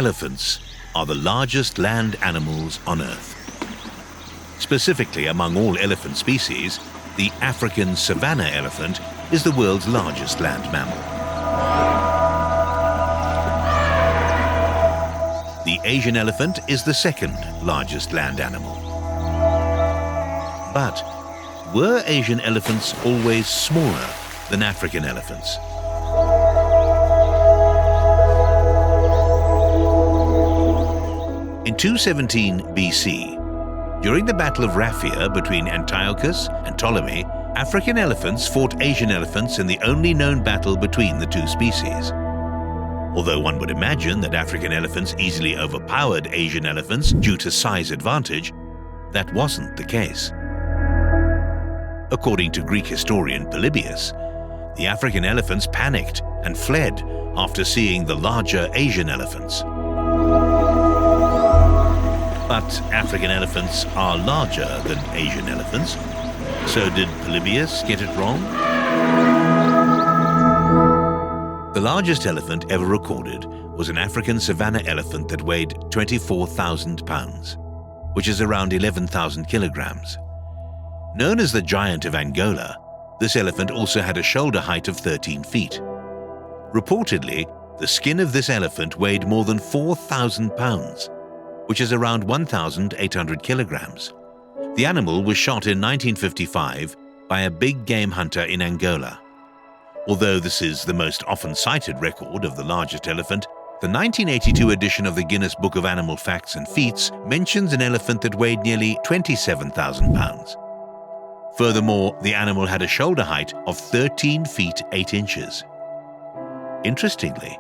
Elephants are the largest land animals on Earth. Specifically, among all elephant species, the African savanna elephant is the world's largest land mammal. The Asian elephant is the second largest land animal. But were Asian elephants always smaller than African elephants? In 217 BC, during the Battle of Raphia between Antiochus and Ptolemy, African elephants fought Asian elephants in the only known battle between the two species. Although one would imagine that African elephants easily overpowered Asian elephants due to size advantage, that wasn't the case. According to Greek historian Polybius, the African elephants panicked and fled after seeing the larger Asian elephants. But African elephants are larger than Asian elephants. So did Polybius get it wrong? The largest elephant ever recorded was an African savanna elephant that weighed 24,000 pounds, which is around 11,000 kilograms. Known as the Giant of Angola, this elephant also had a shoulder height of 13 feet. Reportedly, the skin of this elephant weighed more than 4,000 pounds, which is around 1,800 kilograms. The animal was shot in 1955 by a big game hunter in Angola. Although this is the most often cited record of the largest elephant, the 1982 edition of the Guinness Book of Animal Facts and Feats mentions an elephant that weighed nearly 27,000 pounds. Furthermore, the animal had a shoulder height of 13 feet 8 inches. Interestingly,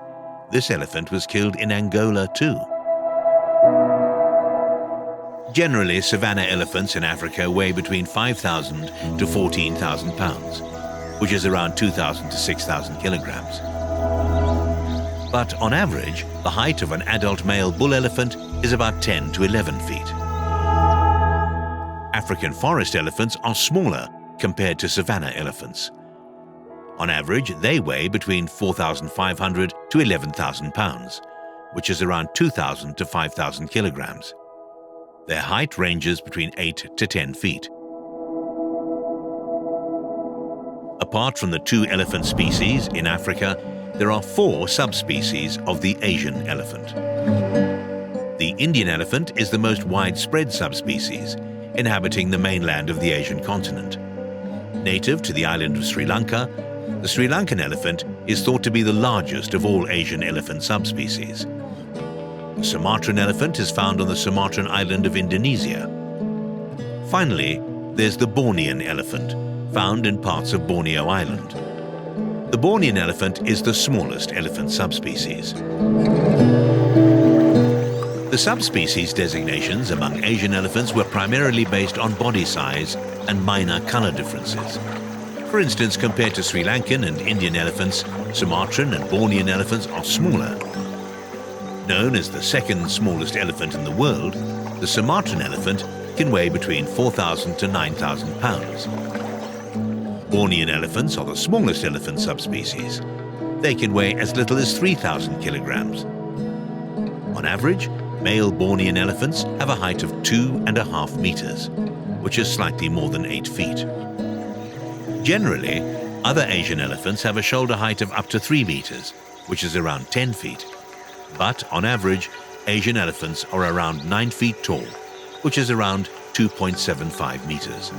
this elephant was killed in Angola too. Generally, savanna elephants in Africa weigh between 5,000 to 14,000 pounds, which is around 2,000 to 6,000 kilograms. But on average, the height of an adult male bull elephant is about 10 to 11 feet. African forest elephants are smaller compared to savanna elephants. On average, they weigh between 4,500 to 11,000 pounds, which is around 2,000 to 5,000 kilograms. Their height ranges between 8 to 10 feet. Apart from the two elephant species in Africa, there are 4 subspecies of the Asian elephant. The Indian elephant is the most widespread subspecies, inhabiting the mainland of the Asian continent. Native to the island of Sri Lanka, the Sri Lankan elephant is thought to be the largest of all Asian elephant subspecies. The Sumatran elephant is found on the Sumatran island of Indonesia. Finally, there's the Bornean elephant, found in parts of Borneo Island. The Bornean elephant is the smallest elephant subspecies. The subspecies designations among Asian elephants were primarily based on body size and minor color differences. For instance, compared to Sri Lankan and Indian elephants, Sumatran and Bornean elephants are smaller. Known as the second smallest elephant in the world, the Sumatran elephant can weigh between 4,000 to 9,000 pounds. Bornean elephants are the smallest elephant subspecies. They can weigh as little as 3,000 kilograms. On average, male Bornean elephants have a height of 2.5 meters, which is slightly more than 8 feet. Generally, other Asian elephants have a shoulder height of up to 3 meters, which is around 10 feet. But on average, Asian elephants are around 9 feet tall, which is around 2.75 meters.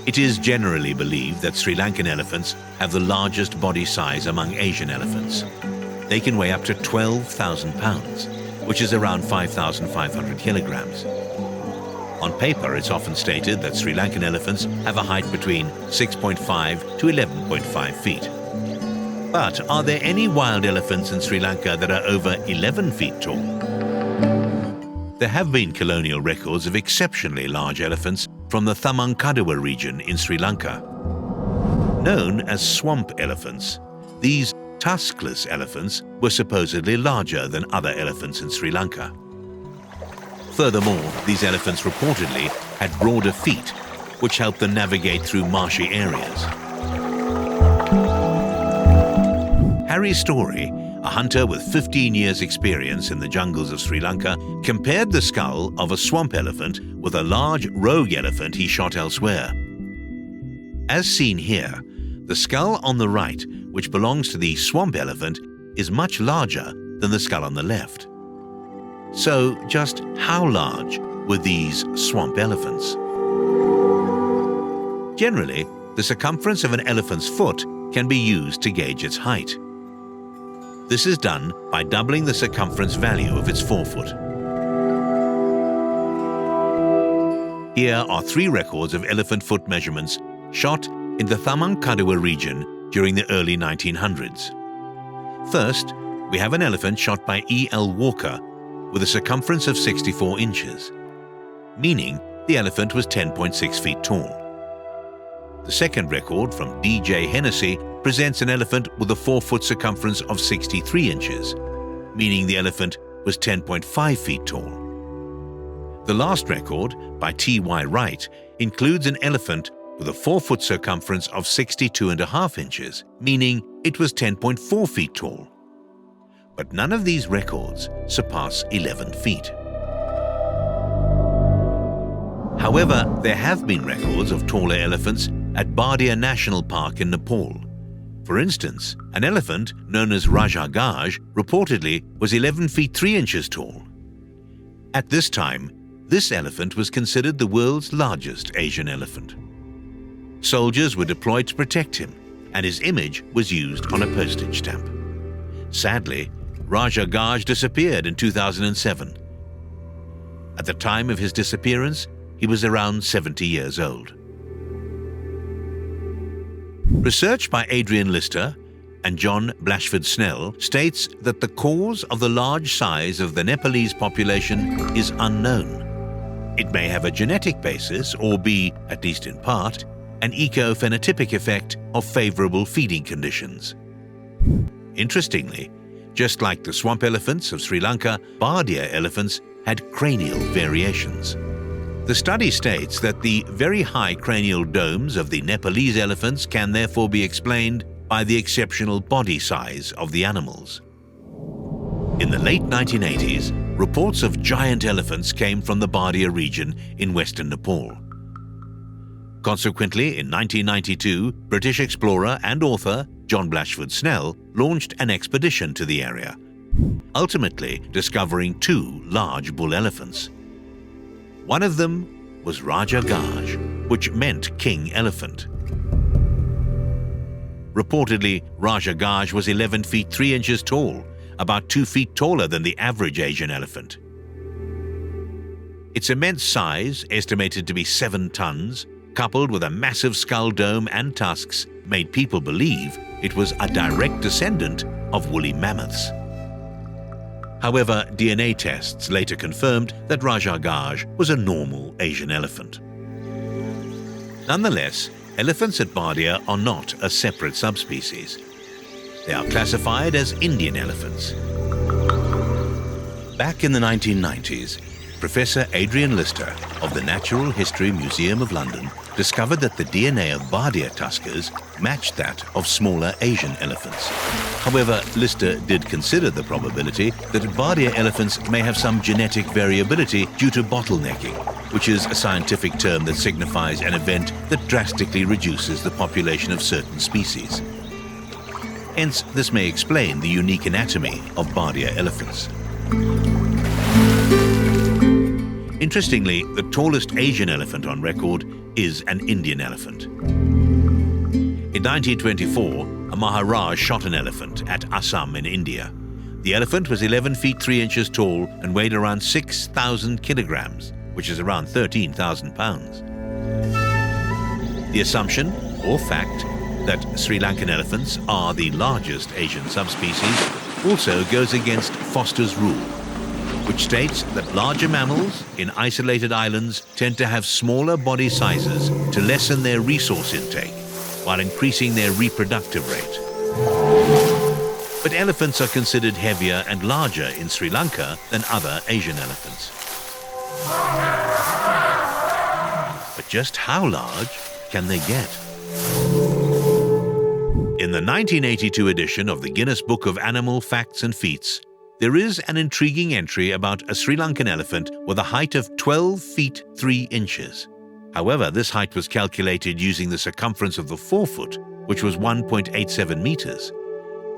It is generally believed that Sri Lankan elephants have the largest body size among Asian elephants. They can weigh up to 12,000 pounds, which is around 5,500 kilograms. On paper, it's often stated that Sri Lankan elephants have a height between 6.5 to 11.5 feet. But are there any wild elephants in Sri Lanka that are over 11 feet tall? There have been colonial records of exceptionally large elephants from the Thamangkadawa region in Sri Lanka. Known as swamp elephants, these tuskless elephants were supposedly larger than other elephants in Sri Lanka. Furthermore, these elephants reportedly had broader feet, which helped them navigate through marshy areas. Harry Story, a hunter with 15 years' experience in the jungles of Sri Lanka, compared the skull of a swamp elephant with a large rogue elephant he shot elsewhere. As seen here, the skull on the right, which belongs to the swamp elephant, is much larger than the skull on the left. So, just how large were these swamp elephants? Generally, the circumference of an elephant's foot can be used to gauge its height. This is done by doubling the circumference value of its forefoot. Here are 3 records of elephant foot measurements shot in the Thamangkadewa region during the early 1900s. First, we have an elephant shot by E.L. Walker with a circumference of 64 inches, meaning the elephant was 10.6 feet tall. The second record from D.J. Hennessy presents an elephant with a 4-foot circumference of 63 inches, meaning the elephant was 10.5 feet tall. The last record, by T.Y. Wright, includes an elephant with a 4-foot circumference of 62.5 inches, meaning it was 10.4 feet tall. But none of these records surpass 11 feet. However, there have been records of taller elephants at Bardia National Park in Nepal. For instance, an elephant known as Raja Gaj reportedly was 11 feet 3 inches tall. At this time, this elephant was considered the world's largest Asian elephant. Soldiers were deployed to protect him, and his image was used on a postage stamp. Sadly, Raja Gaj disappeared in 2007. At the time of his disappearance, he was around 70 years old. Research by Adrian Lister and John Blashford Snell states that the cause of the large size of the Nepalese population is unknown. It may have a genetic basis or be, at least in part, an eco-phenotypic effect of favorable feeding conditions. Interestingly, just like the swamp elephants of Sri Lanka, Bardia elephants had cranial variations. The study states that the very high cranial domes of the Nepalese elephants can therefore be explained by the exceptional body size of the animals. In the late 1980s, reports of giant elephants came from the Bardia region in western Nepal. Consequently, in 1992, British explorer and author John Blashford Snell launched an expedition to the area, ultimately discovering 2 large bull elephants. One of them was Raja Gaj, which meant king elephant. Reportedly, Raja Gaj was 11 feet 3 inches tall, about 2 feet taller than the average Asian elephant. Its immense size, estimated to be 7 tons, coupled with a massive skull dome and tusks, made people believe it was a direct descendant of woolly mammoths. However, DNA tests later confirmed that Raja Gaj was a normal Asian elephant. Nonetheless, elephants at Bardia are not a separate subspecies. They are classified as Indian elephants. Back in the 1990s, Professor Adrian Lister of the Natural History Museum of London discovered that the DNA of Bardia tuskers matched that of smaller Asian elephants. However, Lister did consider the probability that Bardia elephants may have some genetic variability due to bottlenecking, which is a scientific term that signifies an event that drastically reduces the population of certain species. Hence, this may explain the unique anatomy of Bardia elephants. Interestingly, the tallest Asian elephant on record is an Indian elephant. In 1924, a Maharaj shot an elephant at Assam in India. The elephant was 11 feet 3 inches tall and weighed around 6,000 kilograms, which is around 13,000 pounds. The assumption, or fact, that Sri Lankan elephants are the largest Asian subspecies also goes against Foster's rule, which states that larger mammals in isolated islands tend to have smaller body sizes to lessen their resource intake while increasing their reproductive rate. But elephants are considered heavier and larger in Sri Lanka than other Asian elephants. But just how large can they get? In the 1982 edition of the Guinness Book of Animal Facts and Feats, there is an intriguing entry about a Sri Lankan elephant with a height of 12 feet 3 inches. However, this height was calculated using the circumference of the forefoot, which was 1.87 meters.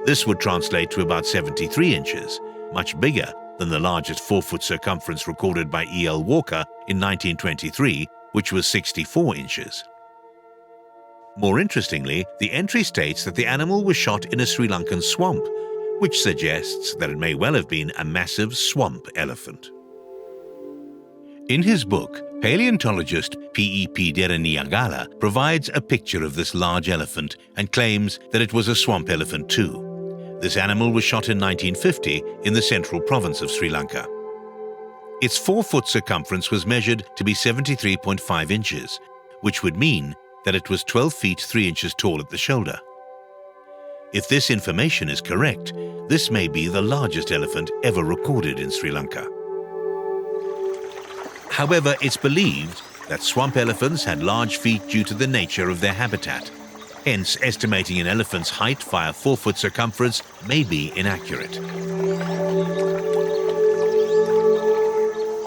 This would translate to about 73 inches, much bigger than the largest forefoot circumference recorded by E.L. Walker in 1923, which was 64 inches. More interestingly, the entry states that the animal was shot in a Sri Lankan swamp, which suggests that it may well have been a massive swamp elephant. In his book, paleontologist P.E.P. Deraniyagala provides a picture of this large elephant and claims that it was a swamp elephant too. This animal was shot in 1950 in the central province of Sri Lanka. Its forefoot circumference was measured to be 73.5 inches, which would mean that it was 12 feet 3 inches tall at the shoulder. If this information is correct, this may be the largest elephant ever recorded in Sri Lanka. However, it's believed that swamp elephants had large feet due to the nature of their habitat. Hence, estimating an elephant's height via forefoot circumference may be inaccurate.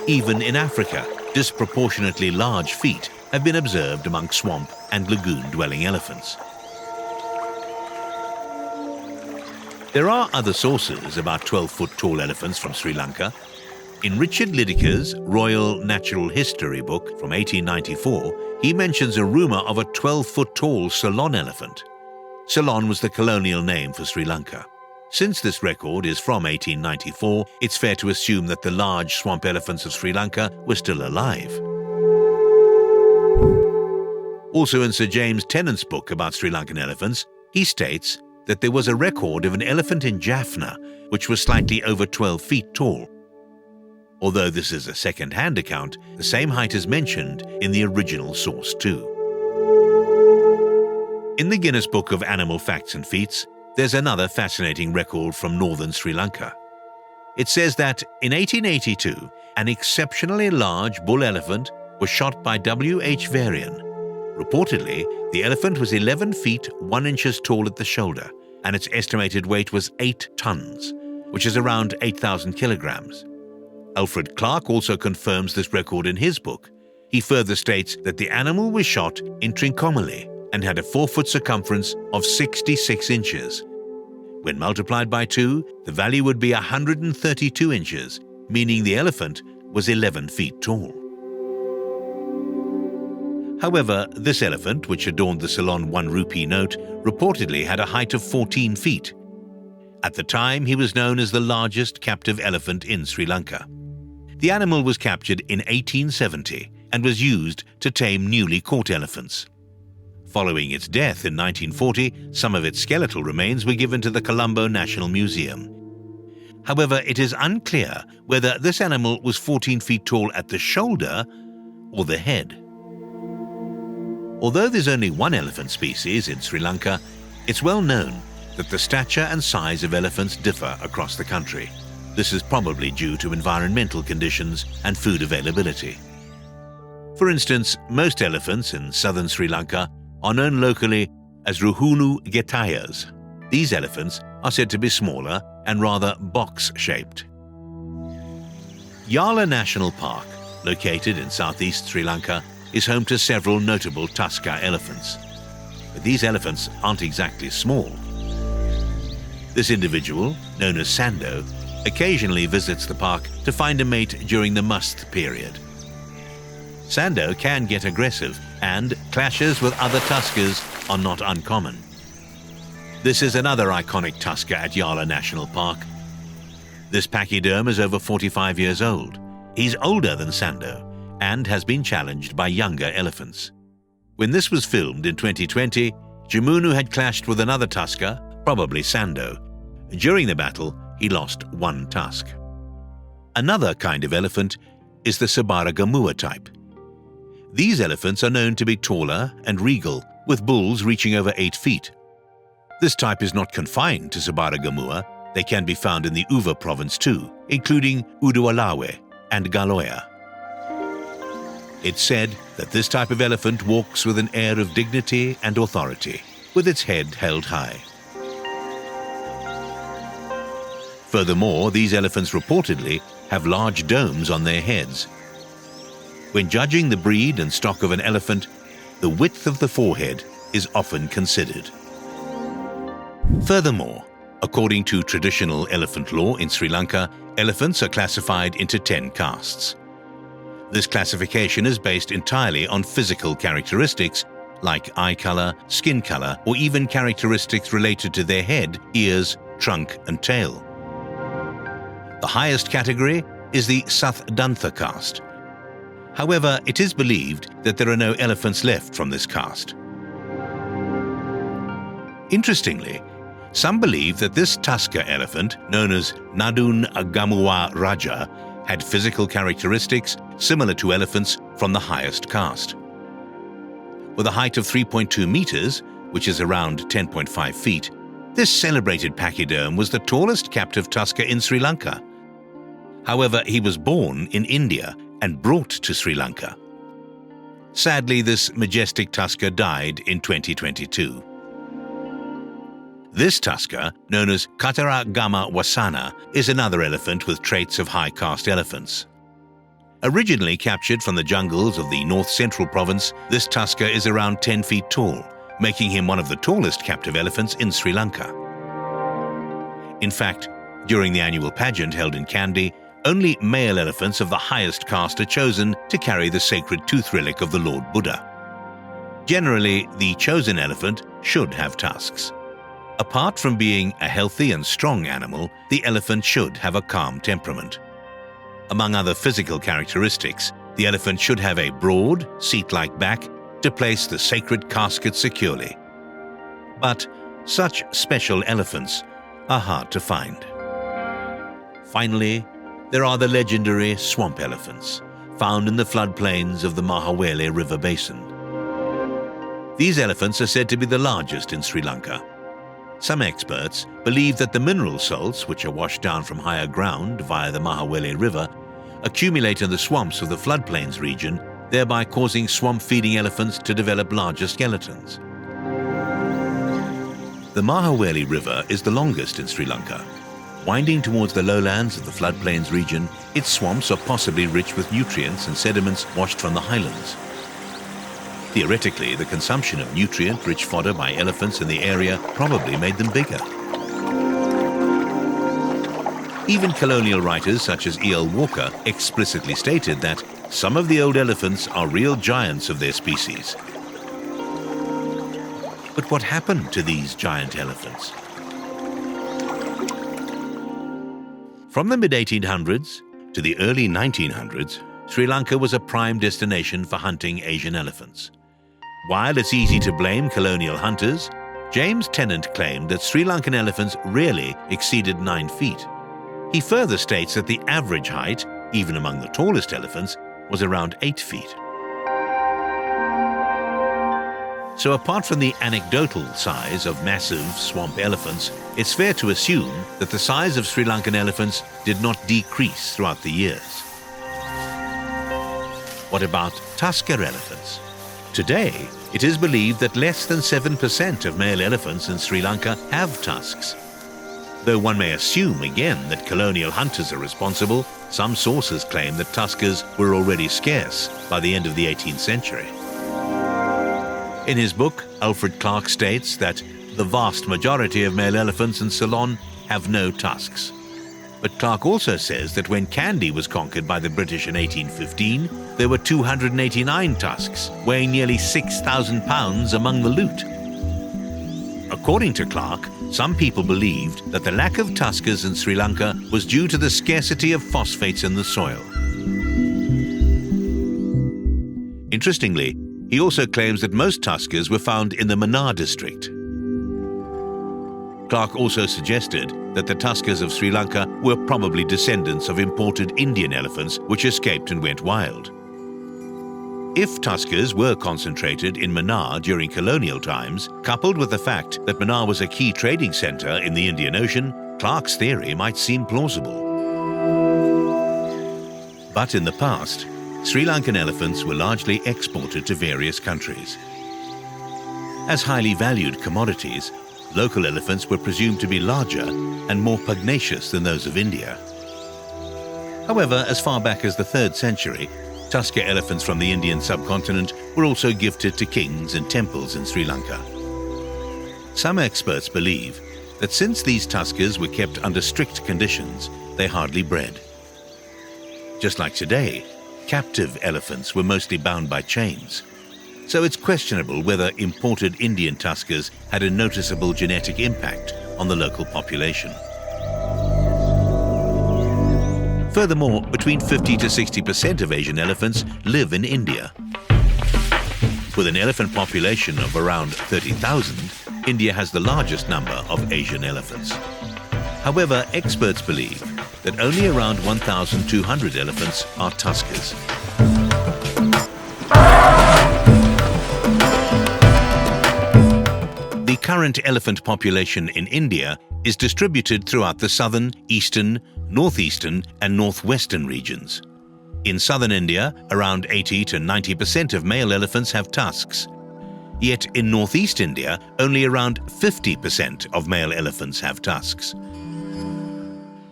Even in Africa, disproportionately large feet have been observed among swamp and lagoon-dwelling elephants. There are other sources about 12-foot tall elephants from Sri Lanka. In Richard Lydeker's Royal Natural History book from 1894, he mentions a rumor of a 12-foot tall Ceylon elephant. Ceylon was the colonial name for Sri Lanka. Since this record is from 1894, it's fair to assume that the large swamp elephants of Sri Lanka were still alive. Also in Sir James Tennant's book about Sri Lankan elephants, he states that there was a record of an elephant in Jaffna which was slightly over 12 feet tall. Although this is a second-hand account, the same height is mentioned in the original source too. In the Guinness Book of Animal Facts and Feats, there's another fascinating record from northern Sri Lanka. It says that in 1882, an exceptionally large bull elephant was shot by W.H. Varian. Reportedly, the elephant was 11 feet 1 inches tall at the shoulder, and its estimated weight was 8 tons, which is around 8,000 kilograms. Alfred Clark also confirms this record in his book. He further states that the animal was shot in Trincomalee and had a forefoot circumference of 66 inches. When multiplied by 2, the value would be 132 inches, meaning the elephant was 11 feet tall. However, this elephant, which adorned the Ceylon 1 rupee note, reportedly had a height of 14 feet. At the time, he was known as the largest captive elephant in Sri Lanka. The animal was captured in 1870 and was used to tame newly caught elephants. Following its death in 1940, some of its skeletal remains were given to the Colombo National Museum. However, it is unclear whether this animal was 14 feet tall at the shoulder or the head. Although there's only one elephant species in Sri Lanka, it's well known that the stature and size of elephants differ across the country. This is probably due to environmental conditions and food availability. For instance, most elephants in southern Sri Lanka are known locally as Ruhunu Getayas. These elephants are said to be smaller and rather box-shaped. Yala National Park, located in southeast Sri Lanka, is home to several notable Tusker elephants. But these elephants aren't exactly small. This individual, known as Sando, occasionally visits the park to find a mate during the must period. Sando can get aggressive, and clashes with other tuskers are not uncommon. This is another iconic tusker at Yala National Park. This pachyderm is over 45 years old. He's older than Sando and has been challenged by younger elephants. When this was filmed in 2020, Jamunu had clashed with another tusker, probably Sando. During the battle, he lost one tusk. Another kind of elephant is the Sabaragamua type. These elephants are known to be taller and regal, with bulls reaching over 8 feet. This type is not confined to Sabaragamua. They can be found in the Uva province too, including Udualawe and Galoya. It's said that this type of elephant walks with an air of dignity and authority. with its head held high. Furthermore, these elephants reportedly have large domes on their heads. When judging the breed and stock of an elephant, the width of the forehead is often considered. Furthermore, according to traditional elephant law in Sri Lanka, elephants are classified into 10 castes. This classification is based entirely on physical characteristics like eye color, skin color, or even characteristics related to their head, ears, trunk, and tail. The highest category is the Sathdantha caste. However, it is believed that there are no elephants left from this caste. Interestingly, some believe that this Tusker elephant, known as Nadun Gamuwa Raja, had physical characteristics similar to elephants from the highest caste. With a height of 3.2 meters, which is around 10.5 feet, this celebrated pachyderm was the tallest captive tusker in Sri Lanka. However, he was born in India and brought to Sri Lanka. Sadly, this majestic tusker died in 2022. This tusker, known as Katara Gama Wasana, is another elephant with traits of high caste elephants. Originally captured from the jungles of the north-central province, this tusker is around 10 feet tall, making him one of the tallest captive elephants in Sri Lanka. In fact, during the annual pageant held in Kandy, only male elephants of the highest caste are chosen to carry the sacred tooth relic of the Lord Buddha. Generally, the chosen elephant should have tusks. Apart from being a healthy and strong animal, the elephant should have a calm temperament. Among other physical characteristics, the elephant should have a broad, seat-like back to place the sacred casket securely. But such special elephants are hard to find. Finally, there are the legendary swamp elephants, found in the floodplains of the Mahaweli River basin. These elephants are said to be the largest in Sri Lanka. Some experts believe that the mineral salts, which are washed down from higher ground via the Mahaweli River, accumulate in the swamps of the floodplains region, thereby causing swamp-feeding elephants to develop larger skeletons. The Mahaweli River is the longest in Sri Lanka. Winding towards the lowlands of the floodplains region, its swamps are possibly rich with nutrients and sediments washed from the highlands. Theoretically, the consumption of nutrient-rich fodder by elephants in the area probably made them bigger. Even colonial writers such as E.L. Walker explicitly stated that some of the old elephants are real giants of their species. But what happened to these giant elephants? From the mid-1800s to the early 1900s, Sri Lanka was a prime destination for hunting Asian elephants. While it's easy to blame colonial hunters, James Tennant claimed that Sri Lankan elephants rarely exceeded 9 feet. He further states that the average height, even among the tallest elephants, was around 8 feet. So apart from the anecdotal size of massive swamp elephants, it's fair to assume that the size of Sri Lankan elephants did not decrease throughout the years. What about Tusker elephants? Today, it is believed that less than 7% of male elephants in Sri Lanka have tusks. Though one may assume again that colonial hunters are responsible, some sources claim that tuskers were already scarce by the end of the 18th century. In his book, Alfred Clark states that the vast majority of male elephants in Ceylon have no tusks. But Clark also says that when Kandy was conquered by the British in 1815, there were 289 tusks, weighing nearly 6,000 pounds among the loot. According to Clark, some people believed that the lack of tuskers in Sri Lanka was due to the scarcity of phosphates in the soil. Interestingly, he also claims that most tuskers were found in the Mannar district. Clark also suggested that the tuskers of Sri Lanka were probably descendants of imported Indian elephants which escaped and went wild. If tuskers were concentrated in Mannar during colonial times, coupled with the fact that Mannar was a key trading center in the Indian Ocean, Clark's theory might seem plausible. But in the past, Sri Lankan elephants were largely exported to various countries. As highly valued commodities, local elephants were presumed to be larger and more pugnacious than those of India. However, as far back as the 3rd century, Tusker elephants from the Indian subcontinent were also gifted to kings and temples in Sri Lanka. Some experts believe that since these tuskers were kept under strict conditions, they hardly bred. Just like today, captive elephants were mostly bound by chains, so it's questionable whether imported Indian tuskers had a noticeable genetic impact on the local population. Furthermore, between 50 to 60% of Asian elephants live in India. With an elephant population of around 30,000, India has the largest number of Asian elephants. However, experts believe that only around 1,200 elephants are tuskers. The current elephant population in India is distributed throughout the southern, eastern, northeastern and northwestern regions. In southern India, around 80 to 90% of male elephants have tusks. Yet in northeast India, only around 50% of male elephants have tusks.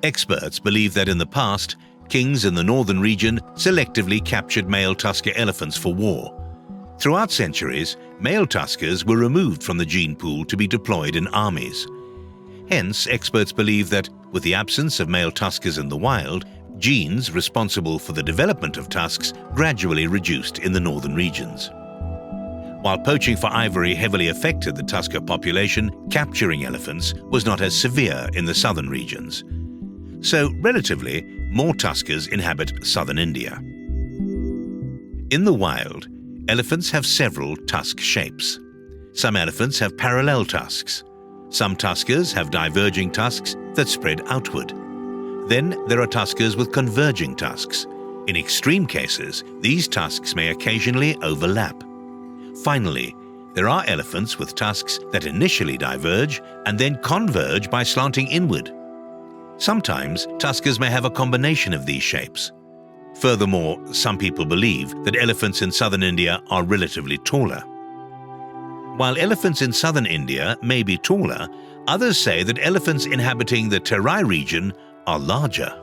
Experts believe that in the past, kings in the northern region selectively captured male tusker elephants for war. Throughout centuries, male tuskers were removed from the gene pool to be deployed in armies. Hence, experts believe that, with the absence of male tuskers in the wild, genes responsible for the development of tusks gradually reduced in the northern regions. While poaching for ivory heavily affected the tusker population, capturing elephants was not as severe in the southern regions. So, relatively, more tuskers inhabit southern India. In the wild, elephants have several tusk shapes. Some elephants have parallel tusks. Some tuskers have diverging tusks that spread outward. Then there are tuskers with converging tusks. In extreme cases, these tusks may occasionally overlap. Finally, there are elephants with tusks that initially diverge and then converge by slanting inward. Sometimes, tuskers may have a combination of these shapes. Furthermore, some people believe that elephants in southern India are relatively taller. While elephants in southern India may be taller, others say that elephants inhabiting the Terai region are larger.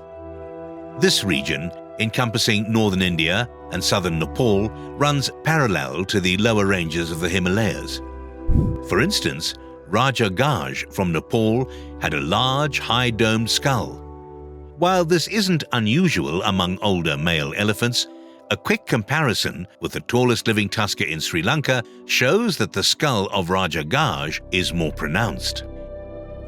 This region, encompassing northern India and southern Nepal, runs parallel to the lower ranges of the Himalayas. For instance, Raja Gaj from Nepal had a large, high-domed skull. While this isn't unusual among older male elephants, a quick comparison with the tallest living tusker in Sri Lanka shows that the skull of Raja Gaj is more pronounced.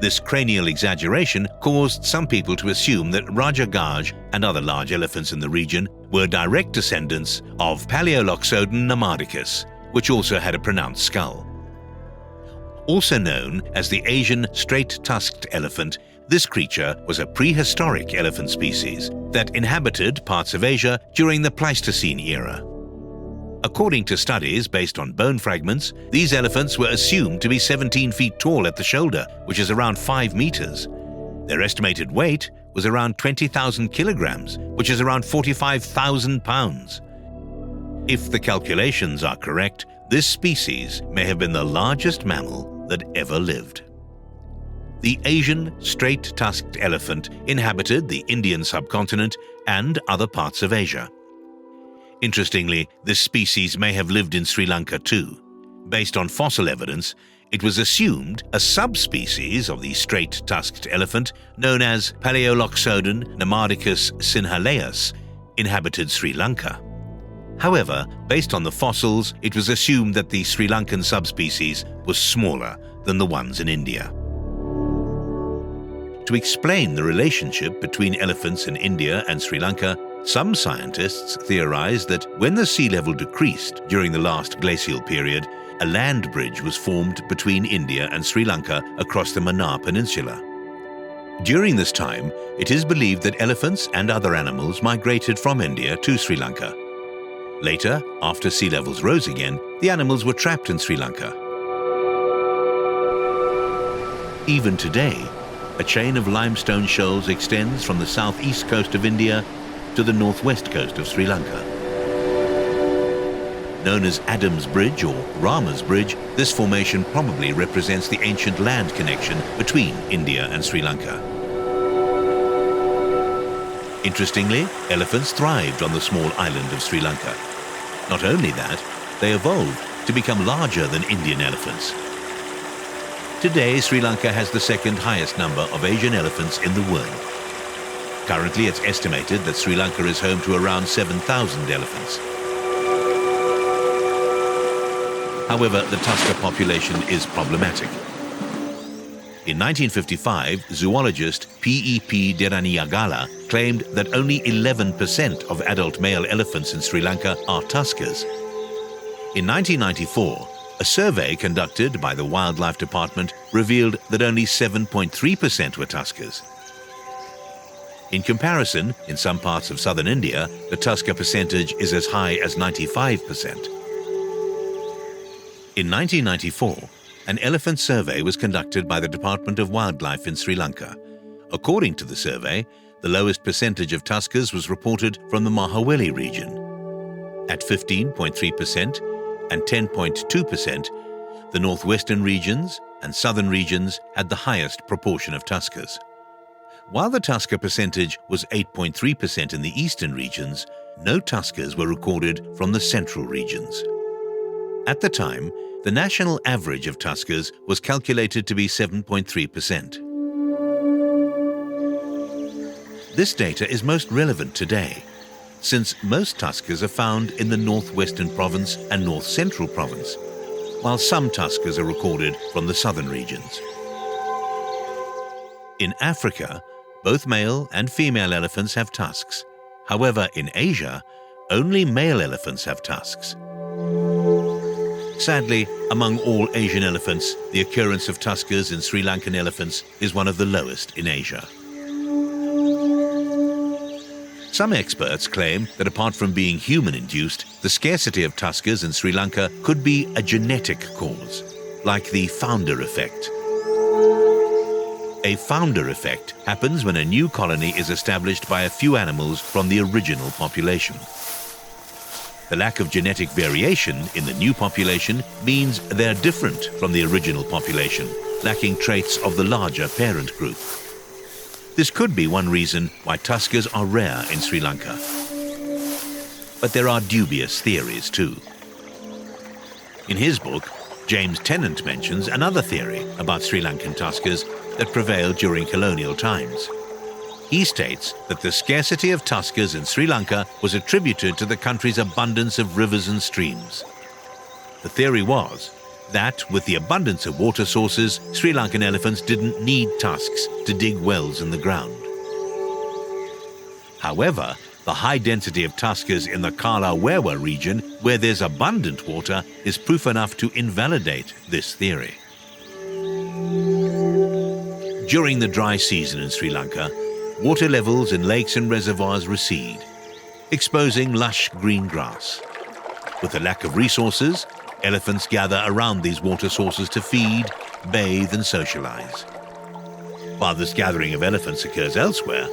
This cranial exaggeration caused some people to assume that Raja Gaj and other large elephants in the region were direct descendants of Paleoloxodon namadicus, which also had a pronounced skull. Also known as the Asian straight-tusked elephant, this creature was a prehistoric elephant species that inhabited parts of Asia during the Pleistocene era. According to studies based on bone fragments, these elephants were assumed to be 17 feet tall at the shoulder, which is around 5 meters. Their estimated weight was around 20,000 kilograms, which is around 45,000 pounds. If the calculations are correct, this species may have been the largest mammal that ever lived. The Asian straight-tusked elephant inhabited the Indian subcontinent and other parts of Asia. Interestingly, this species may have lived in Sri Lanka too. Based on fossil evidence, it was assumed a subspecies of the straight-tusked elephant known as Paleoloxodon namadicus sinhaleus inhabited Sri Lanka. However, based on the fossils, it was assumed that the Sri Lankan subspecies was smaller than the ones in India. To explain the relationship between elephants in India and Sri Lanka, some scientists theorize that when the sea level decreased during the last glacial period, a land bridge was formed between India and Sri Lanka across the Mannar Peninsula. During this time, it is believed that elephants and other animals migrated from India to Sri Lanka. Later, after sea levels rose again, the animals were trapped in Sri Lanka. Even today, a chain of limestone shoals extends from the southeast coast of India to the northwest coast of Sri Lanka. Known as Adam's Bridge or Rama's Bridge, this formation probably represents the ancient land connection between India and Sri Lanka. Interestingly, elephants thrived on the small island of Sri Lanka. Not only that, they evolved to become larger than Indian elephants. Today, Sri Lanka has the second highest number of Asian elephants in the world. Currently, it's estimated that Sri Lanka is home to around 7,000 elephants. However, the tusker population is problematic. In 1955, zoologist P.E.P. Deraniyagala claimed that only 11% of adult male elephants in Sri Lanka are tuskers. In 1994, a survey conducted by the Wildlife Department revealed that only 7.3% were tuskers. In comparison, in some parts of southern India, the tusker percentage is as high as 95%. In 1994, an elephant survey was conducted by the Department of Wildlife in Sri Lanka. According to the survey, the lowest percentage of tuskers was reported from the Mahaweli region. At 15.3% and 10.2%, the northwestern regions and southern regions had the highest proportion of tuskers. While the tusker percentage was 8.3% in the eastern regions, no tuskers were recorded from the central regions. At the time, the national average of tuskers was calculated to be 7.3%. This data is most relevant today, since most tuskers are found in the northwestern province and north central province, while some tuskers are recorded from the southern regions. In Africa, both male and female elephants have tusks. However, in Asia, only male elephants have tusks. Sadly, among all Asian elephants, the occurrence of tuskers in Sri Lankan elephants is one of the lowest in Asia. Some experts claim that apart from being human-induced, the scarcity of tuskers in Sri Lanka could be a genetic cause, like the founder effect. A founder effect happens when a new colony is established by a few animals from the original population. The lack of genetic variation in the new population means they're different from the original population, lacking traits of the larger parent group. This could be one reason why tuskers are rare in Sri Lanka. But there are dubious theories too. In his book, James Tennant mentions another theory about Sri Lankan tuskers that prevailed during colonial times. He states that the scarcity of tuskers in Sri Lanka was attributed to the country's abundance of rivers and streams. The theory was that, with the abundance of water sources, Sri Lankan elephants didn't need tusks to dig wells in the ground. However, the high density of tuskers in the Kala Wewa region, where there's abundant water, is proof enough to invalidate this theory. During the dry season in Sri Lanka, water levels in lakes and reservoirs recede, exposing lush green grass. With a lack of resources, elephants gather around these water sources to feed, bathe, and socialize. While this gathering of elephants occurs elsewhere,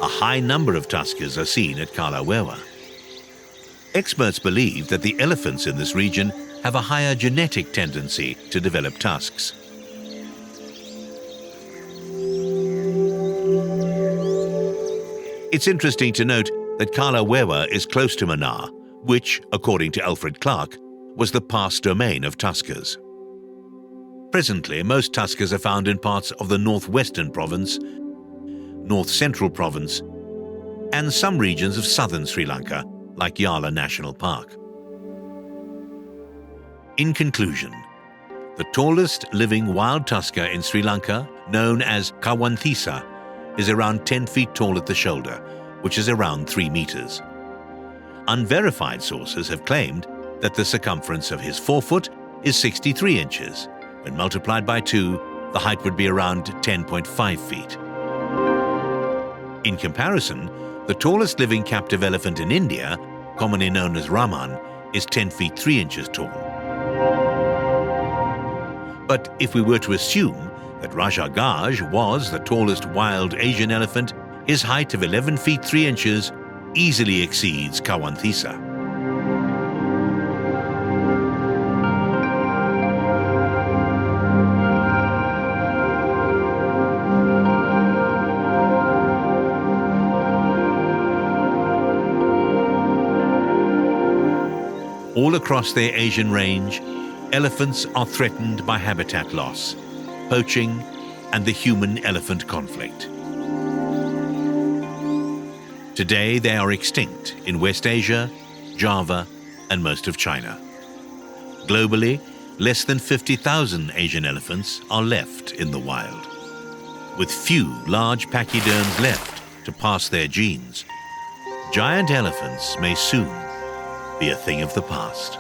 a high number of tuskers are seen at Kala Wewa. Experts believe that the elephants in this region have a higher genetic tendency to develop tusks. It's interesting to note that Kala Wewa is close to Mannar, which, according to Alfred Clark, was the past domain of tuskers. Presently, most tuskers are found in parts of the northwestern province, north central province, and some regions of southern Sri Lanka, like Yala National Park. In conclusion, the tallest living wild tusker in Sri Lanka, known as Kawanthisa, is around 10 feet tall at the shoulder, which is around 3 meters. Unverified sources have claimed that the circumference of his forefoot is 63 inches. When multiplied by 2, the height would be around 10.5 feet. In comparison, the tallest living captive elephant in India, commonly known as Raman, is 10 feet 3 inches tall. But if we were to assume that Raja Gaj was the tallest wild Asian elephant, his height of 11 feet 3 inches easily exceeds Kawanthisa. All across their Asian range, elephants are threatened by habitat loss, poaching, and the human-elephant conflict. Today, they are extinct in West Asia, Java, and most of China. Globally, less than 50,000 Asian elephants are left in the wild. With few large pachyderms left to pass their genes, giant elephants may soon be a thing of the past.